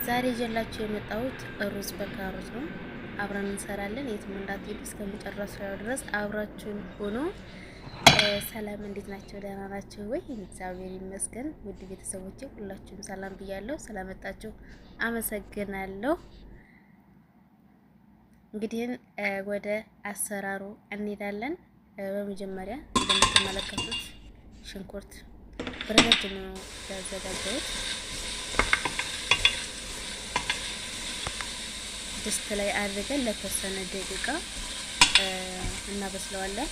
ዛሬ ይዤላችሁ የመጣሁት ሩዝ በካሮት ነው። አብረን እንሰራለን። የትም እንዳትሄዱ እስከመጨረሻው ድረስ አብራችሁን ሆኖ። ሰላም፣ እንዴት ናቸው? ደህና ናቸው ወይ? እግዚአብሔር ይመስገን። ውድ ቤተሰቦቼ ሁላችሁም ሰላም ብያለሁ። ስለመጣችሁ አመሰግናለሁ። እንግዲህ ወደ አሰራሩ እንሄዳለን። በመጀመሪያ እንደምትመለከቱት ሽንኩርት በረጃጅም ነው ያዘጋጀሁት። ድስት ላይ አድርገን ለተወሰነ ደቂቃ እናበስለዋለን።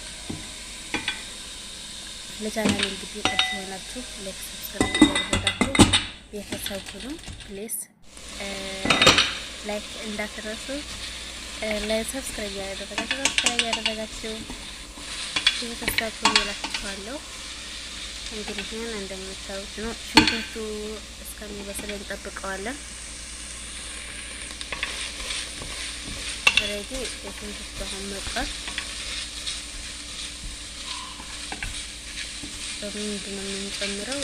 ለቻናሌ እንግዲህ ቀስ ሆናችሁ ላይክ ሰብስክራይብ ያደረጋችሁ ቤተሰብ ሁኑ። ፕሊስ ላይክ እንዳትረሱ። ለሰብስክራይብ ያደረጋችሁ ቤተሰብ ሁኑ እላችኋለሁ። እንግዲህ ይሄን እንደምታዩት ነው። ሽንኩርቱ እስከሚበስል እንጠብቀዋለን። ስለዚህ የሽንኩርቱ አሁን መጥቷል። ምንድን ነው የምንጨምረው?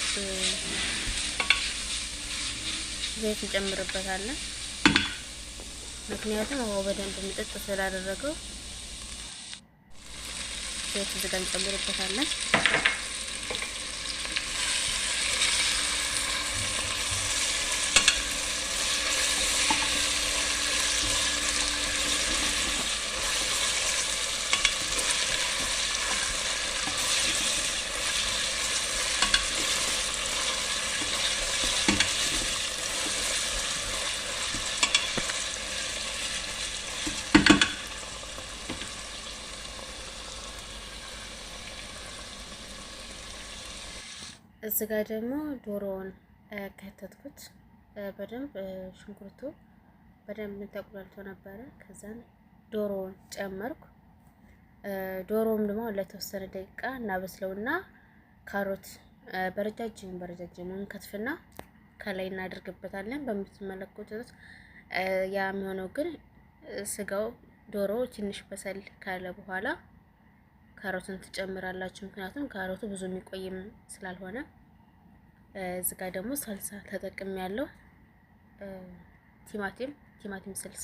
ዘይት እንጨምርበታለን። ምክንያቱም ውሃው በደንብ ምጥጥ ስላደረገው ዘይት እዚህ ጋር እንጨምርበታለን። እዚህ ጋር ደግሞ ዶሮውን ከተትኩት። በደንብ ሽንኩርቱ በደንብ ተቆላልቶ ነበረ። ከዛን ዶሮውን ጨመርኩ። ዶሮውም ደግሞ ለተወሰነ ደቂቃ እናበስለውና ካሮት በረጃጅም እንከትፍና ከላይ እናደርግበታለን። በምትመለከቱት ያ የሚሆነው ግን ስጋው ዶሮ ትንሽ በሰል ካለ በኋላ ካሮትን ትጨምራላችሁ። ምክንያቱም ካሮቱ ብዙ የሚቆይም ስላልሆነ። እዚህ ጋር ደግሞ ሳልሳ ተጠቅም ያለው ቲማቲም ስልስ።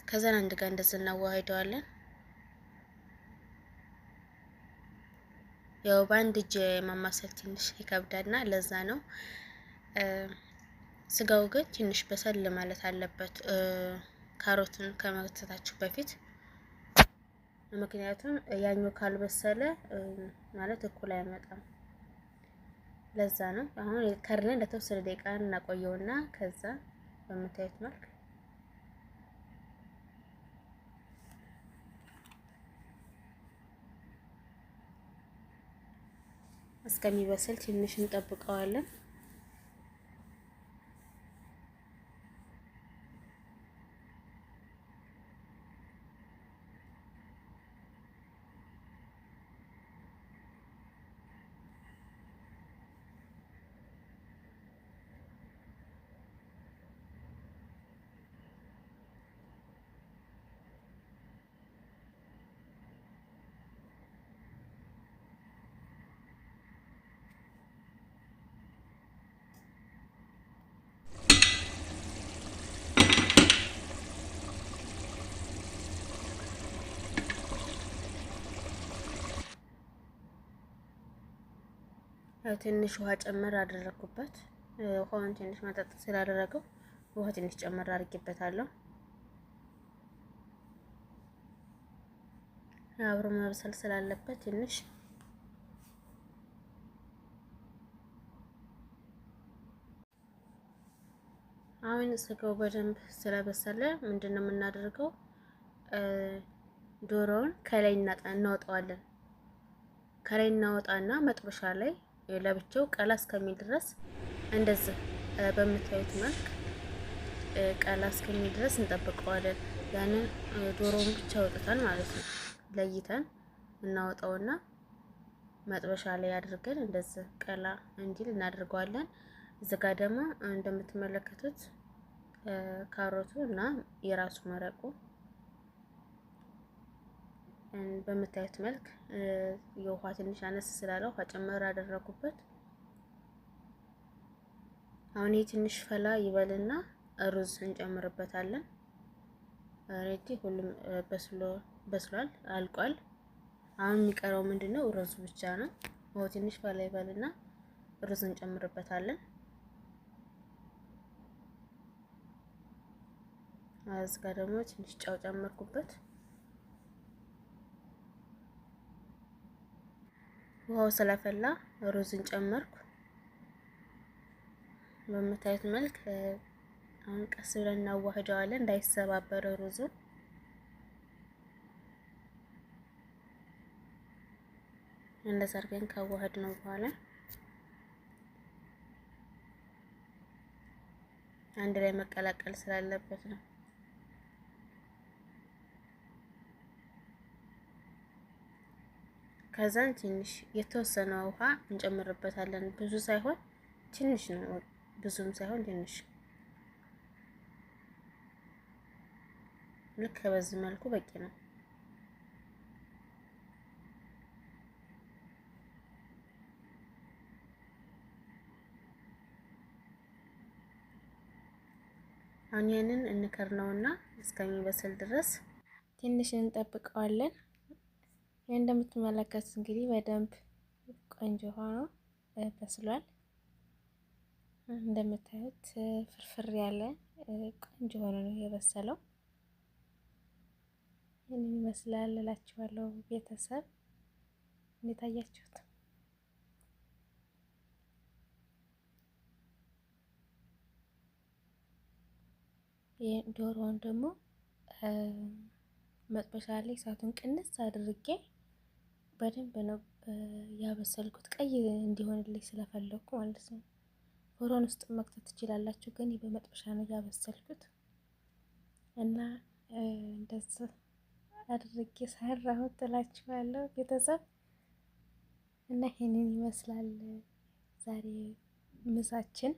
ከዛን አንድ ጋር እንደዚህ እናዋህደዋለን። ያው በአንድ እጅ ማማሰል ትንሽ ይከብዳልና ለዛ ነው። ስጋው ግን ትንሽ በሰል ማለት አለበት ካሮቱን ከመክተታችሁ በፊት። ምክንያቱም ያኛው ካልበሰለ ማለት እኩል አይመጣም። ለዛ ነው። አሁን ከርነን ለተወሰነ ደቂቃ እናቆየውና ከዛ በምታዩት መልክ እስከሚበስል ትንሽ እንጠብቀዋለን። ትንሽ ውሃ ጨመር አደረኩበት። ውሃውን ትንሽ መጠጥ ስላደረገው ውሃ ትንሽ ጨመር አድርጌበታለሁ። አብሮ መብሰል ስላለበት ትንሽ አሁን ስጋው በደንብ ስለበሰለ ምንድነው የምናደርገው? ዶሮውን ከላይ እናወጣዋለን። ከላይ እናወጣና መጥበሻ ላይ ለብቻው ቀላ እስከሚል ድረስ እንደዚህ በምታዩት መልክ ቀላ እስከሚል ድረስ እንጠብቀዋለን። ያንን ዶሮውን ብቻ አውጥተን ማለት ነው ለይተን እናወጣውና መጥበሻ ላይ አድርገን እንደዚህ ቀላ እንዲል እናደርገዋለን። እዚህ ጋር ደግሞ እንደምትመለከቱት ካሮቱ እና የራሱ መረቁ በምታዩት መልክ የውሃ ትንሽ አነስ ስላለው ውሃ ጨመር አደረኩበት። አሁን የትንሽ ፈላ ይበልና ሩዝ እንጨምርበታለን። ኦሬዲ ሁሉም በስሏል፣ አልቋል። አሁን የሚቀረው ምንድነው? ሩዝ ብቻ ነው። ውሃው ትንሽ ፈላ ይበልና ሩዝ እንጨምርበታለን። እዚህ ጋር ደግሞ ትንሽ ጨው ጨመርኩበት። ውሃው ስለፈላ ሩዝን ጨመርኩ። በምታዩት መልክ አሁን ቀስ ብለን እናዋህደዋለን እንዳይሰባበር ሩዙ። እንደዛ አድርገን ካዋህድ ነው በኋላ አንድ ላይ መቀላቀል ስላለበት ነው። ከዛን ትንሽ የተወሰነ ውሃ እንጨምርበታለን። ብዙ ሳይሆን ትንሽ ነው፣ ብዙም ሳይሆን ትንሽ። ልክ በዚህ መልኩ በቂ ነው። አሁን ይሄንን እንከርነውና እስከሚበስል ድረስ ትንሽ እንጠብቀዋለን። ይሄ እንደምትመለከቱት እንግዲህ በደንብ ቆንጆ ሆኖ በስሏል። እንደምታዩት ፍርፍር ያለ ቆንጆ ሆኖ ነው የበሰለው። ይህንን ይመስላል እላችኋለሁ ቤተሰብ። እንዴት አያችሁት? ዶሮውን ደግሞ መጥበሻ ላይ እሳቱን ቅንስ አድርጌ በደንብ ነው ያበሰልኩት። ቀይ እንዲሆንልኝ ስለፈለኩ ማለት ነው። ፎሮን ውስጥ መክተት ትችላላችሁ፣ ግን በመጥበሻ ነው ያበሰልኩት እና እንደዚህ አድርጌ ሰራሁት እላችኋለሁ ቤተሰብ። እና ይሄንን ይመስላል ዛሬ ምሳችን።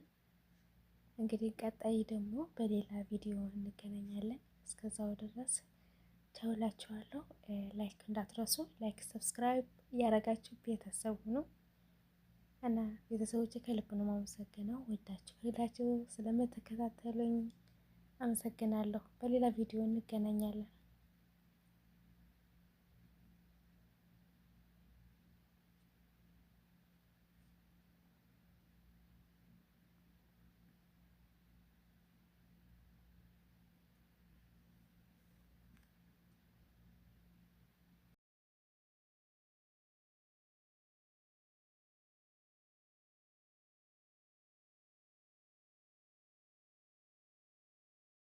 እንግዲህ ቀጣይ ደግሞ በሌላ ቪዲዮ እንገናኛለን። እስከዛው ድረስ ቻውላችኋለሁ። ላይክ እንዳትረሱ፣ ላይክ ሰብስክራይብ እያደረጋችሁ ቤተሰብ ሁኑ እና ቤተሰቦቼ ከልብ ነው የማመሰግነው። ወዳችሁ ስለምትከታተሉኝ አመሰግናለሁ። በሌላ ቪዲዮ እንገናኛለን።